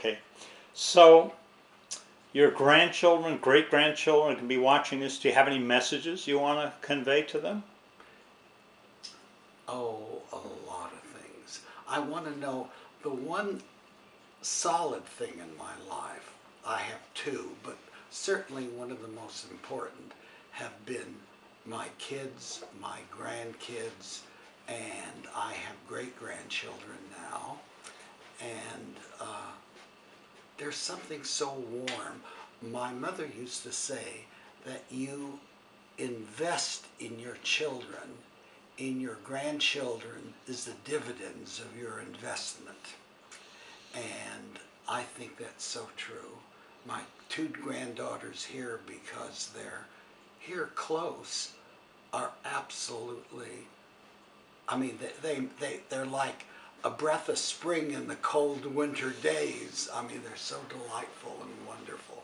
Okay. So your grandchildren, great-grandchildren can be watching this. Do you have any messages you want to convey to them? Oh, a lot of things. I want to know the one solid thing in my life. I have two, but certainly one of the most important have been my kids, my grandkids, and I have great-grandchildren now. And there's something so warm. My mother used to say that you invest in your children, in your grandchildren is the dividends of your investment. And I think that's so true. My two granddaughters here, because they're here close, are absolutely, I mean, they're like a breath of spring in the cold winter days. I mean, they're so delightful and wonderful.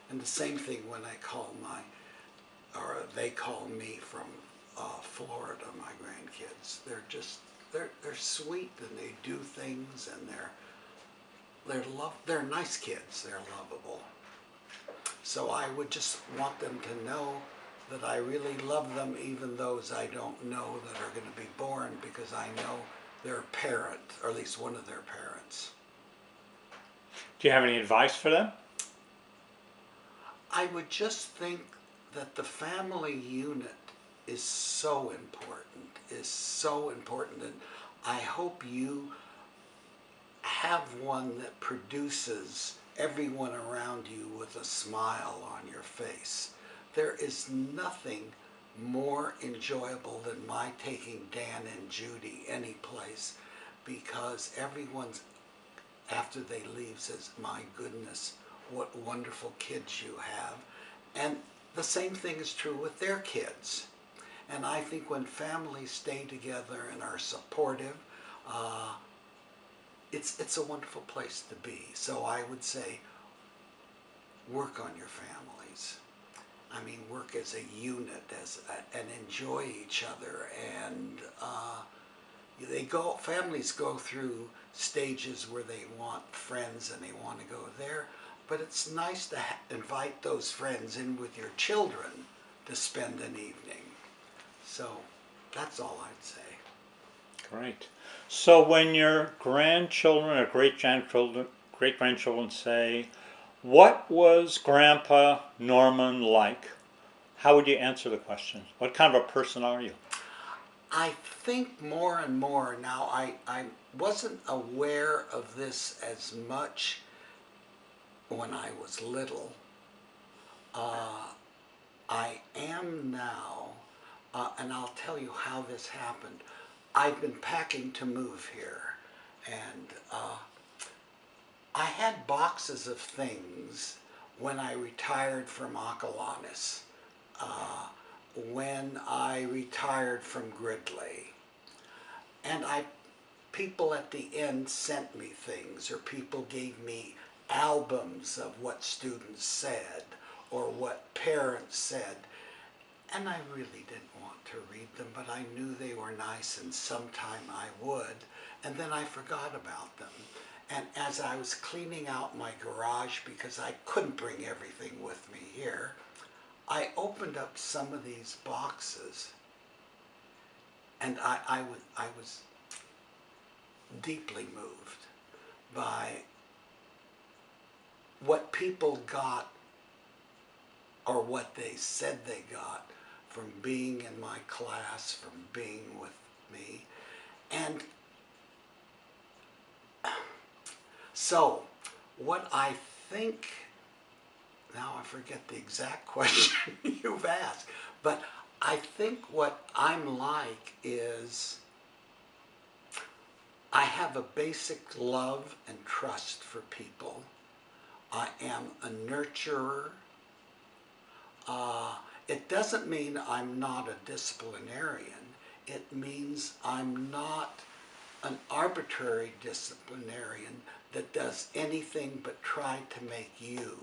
And the same thing when I call or they call me from Florida, my grandkids. They're sweet and they do things and they're nice kids. They're lovable. So I would just want them to know that I really love them, even those I don't know that are going to be born, because I know their parent, or at least one of their parents. Do you have any advice for them? I would just think that the family unit is so important, and I hope you have one that produces everyone around you with a smile on your face. There is nothing more enjoyable than my taking Dan and Judy any place, because everyone's, after they leave, says, my goodness, what wonderful kids you have. And the same thing is true with their kids. And I think when families stay together and are supportive, it's a wonderful place to be. So I would say, work on your families. I mean, work as a unit, and enjoy each other. And families go through stages where they want friends and they want to go there. But it's nice to invite those friends in with your children to spend an evening. So that's all I'd say. Great. So when your grandchildren or great-grandchildren say, what was Grandpa Norman like? How would you answer the question? What kind of a person are you? I think more and more now, I wasn't aware of this as much when I was little. I am now, and I'll tell you how this happened. I've been packing to move here, and I had boxes of things when I retired from Acalanes, when I retired from Gridley, and people at the end sent me things, or people gave me albums of what students said or what parents said, and I really didn't want to read them, but I knew they were nice and sometime I would, and then I forgot about them. And as I was cleaning out my garage, because I couldn't bring everything with me here, I opened up some of these boxes, and I was deeply moved by what people got, or what they said they got, from being in my class, from being with me. And so what I think, now I forget the exact question you've asked, but I think what I'm like is I have a basic love and trust for people. I am a nurturer. It doesn't mean I'm not a disciplinarian. It means I'm not an arbitrary disciplinarian that does anything but try to make you,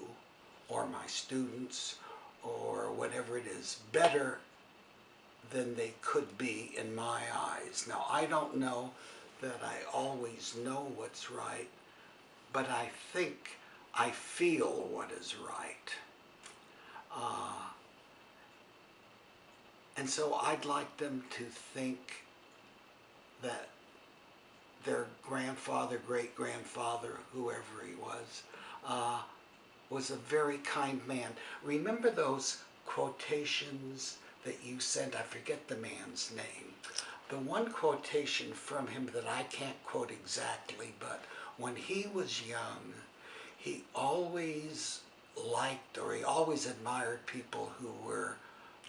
or my students, or whatever it is, better than they could be in my eyes. Now, I don't know that I always know what's right, but I think I feel what is right. And so I'd like them to think that their grandfather, great-grandfather, whoever he was a very kind man. Remember those quotations that you sent? I forget the man's name. The one quotation from him that I can't quote exactly, but when he was young, he always liked, or he always admired people who were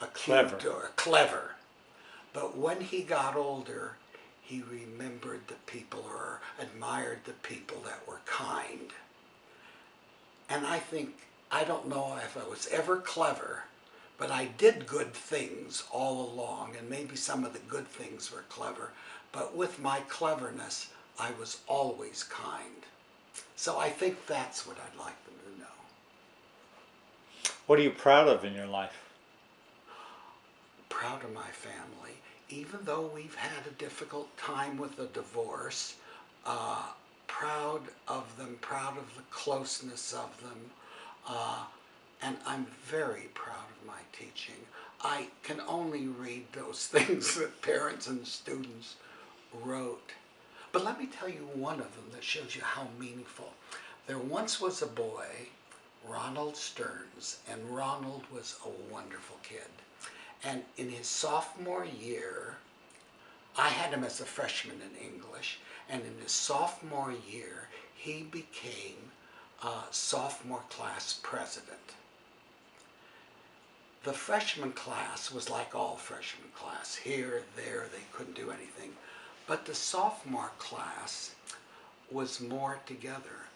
acute or clever. But when he got older, he remembered the people, or admired the people that were kind. And I think, I don't know if I was ever clever, but I did good things all along, and maybe some of the good things were clever, but with my cleverness, I was always kind. So I think that's what I'd like them to know. What are you proud of in your life? Proud of my family, even though we've had a difficult time with the divorce. Proud of them, proud of the closeness of them, and I'm very proud of my teaching. I can only read those things that parents and students wrote. But let me tell you one of them that shows you how meaningful. There once was a boy, Ronald Stearns, and Ronald was a wonderful kid. And in his sophomore year, I had him as a freshman in English, and in his sophomore year, he became sophomore class president. The freshman class was like all freshman class. Here, there, they couldn't do anything. But the sophomore class was more together,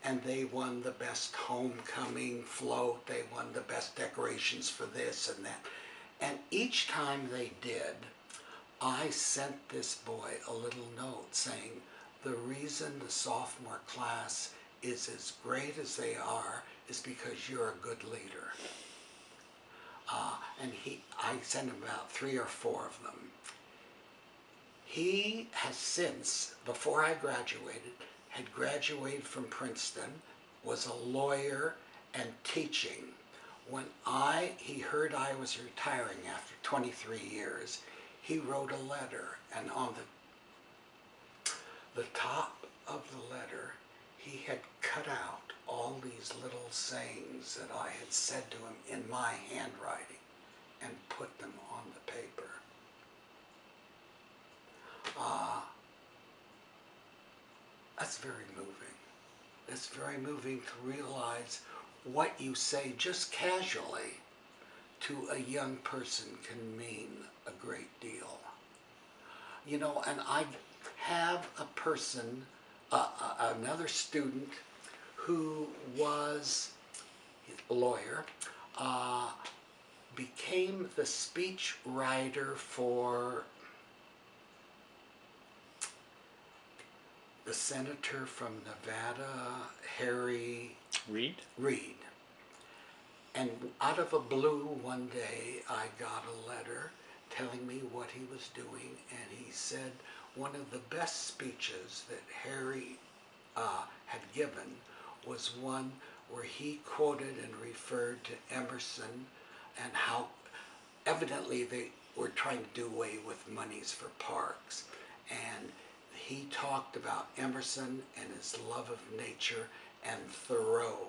and they won the best homecoming float, they won the best decorations for this and that. And each time they did, I sent this boy a little note saying, the reason the sophomore class is as great as they are is because you're a good leader. And I sent him about 3 or 4 of them. He has since, before I graduated, had graduated from Princeton, was a lawyer and teaching. When he heard I was retiring after 23 years, he wrote a letter, and on the top of the letter, he had cut out all these little sayings that I had said to him in my handwriting and put them on the paper. That's very moving. It's very moving to realize what you say just casually to a young person can mean a great deal. You know, and I have a person, another student who was a lawyer, became the speech writer for the senator from Nevada, Harry Reid. And out of a blue one day, I got a letter telling me what he was doing, and he said one of the best speeches that Harry had given was one where he quoted and referred to Emerson and how evidently they were trying to do away with monies for parks. And he talked about Emerson and his love of nature, and Thoreau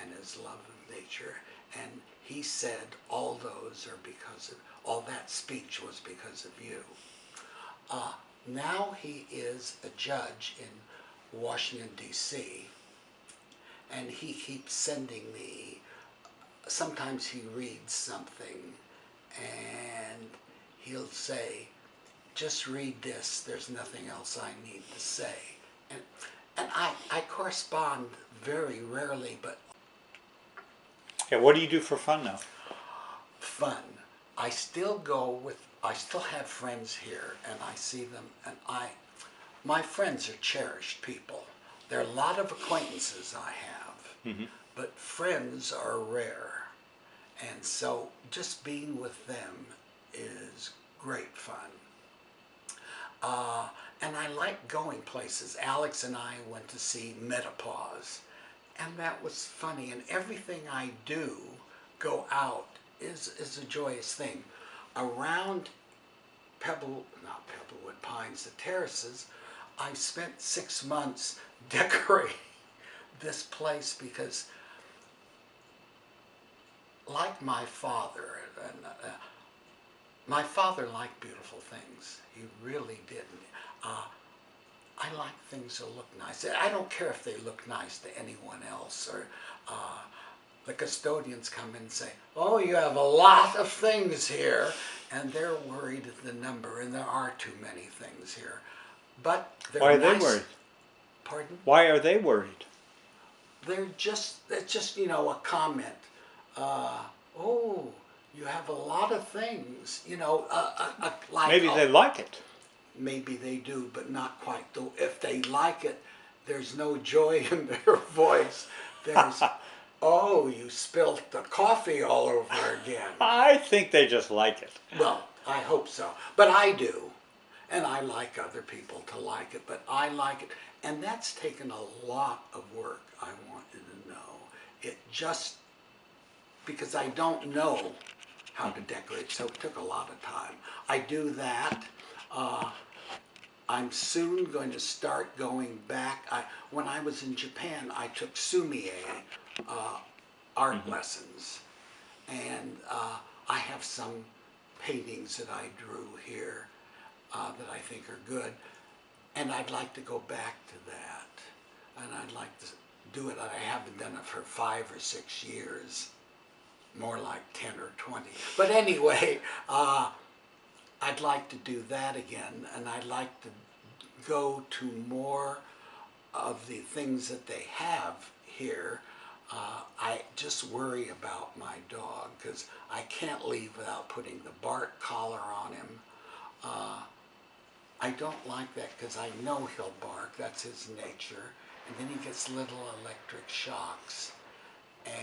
and his love of nature. And he said all those are because of, all that speech was because of you. Now he is a judge in Washington, D.C., and he keeps sending me, sometimes he reads something and he'll say, just read this, there's nothing else I need to say. And I correspond very rarely, but... Yeah, what do you do for fun now? Fun. I still have friends here, and I see them, and my friends are cherished people. There are a lot of acquaintances I have, but friends are rare. And so just being with them is great fun. And I like going places. Alex and I went to see Metapause, and that was funny. And everything I do go out is a joyous thing. Around not Pebblewood Pines, the terraces, I spent 6 months decorating this place because, like my father, and my father liked beautiful things. He really did. I like things that look nice. I don't care if they look nice to anyone else, or the custodians come in and say, "Oh, you have a lot of things here," and they're worried at the number, and there are too many things here. But they're Why are nice. they worried? Pardon? Why are they worried? It's just, a comment. Oh, you have a lot of things, like, Maybe they like it. maybe they do, but not quite. Though, if they like it, there's no joy in their voice. There's, oh, you spilt the coffee all over again. I think they just like it. Well, I hope so. But I do. And I like other people to like it, but I like it. And that's taken a lot of work, I want you to know. It just, because I don't know how to decorate, so it took a lot of time. I do that. I'm soon going to start going back. When I was in Japan, I took sumie art lessons. And I have some paintings that I drew here that I think are good. And I'd like to go back to that. And I'd like to do it. I haven't done it for 5 or 6 years. More like 10 or 20. But anyway, I'd like to do that again. And I'd like to go to more of the things that they have here. I just worry about my dog because I can't leave without putting the bark collar on him. I don't like that because I know he'll bark. That's his nature. And then he gets little electric shocks. And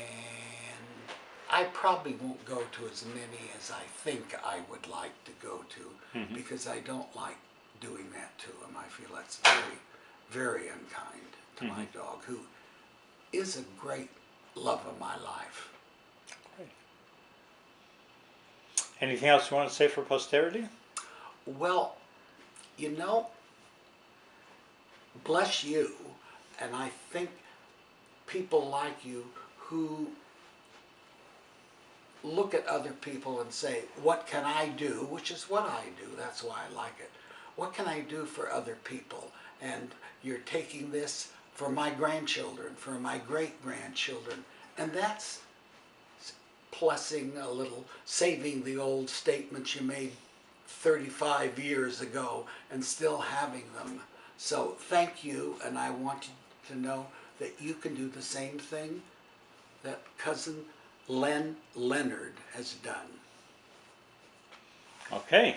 I probably won't go to as many as I think I would like to go to because I don't like doing that to him. I feel that's very, very unkind to my dog, who is a great love of my life. Great. Anything else you want to say for posterity? Well, bless you, and I think people like you who look at other people and say, what can I do? Which is what I do. That's why I like it. What can I do for other people? And you're taking this for my grandchildren, for my great-grandchildren. And that's plussing a little, saving the old statements you made 35 years ago and still having them. So thank you, and I want you to know that you can do the same thing that cousin Len Leonard has done. Okay.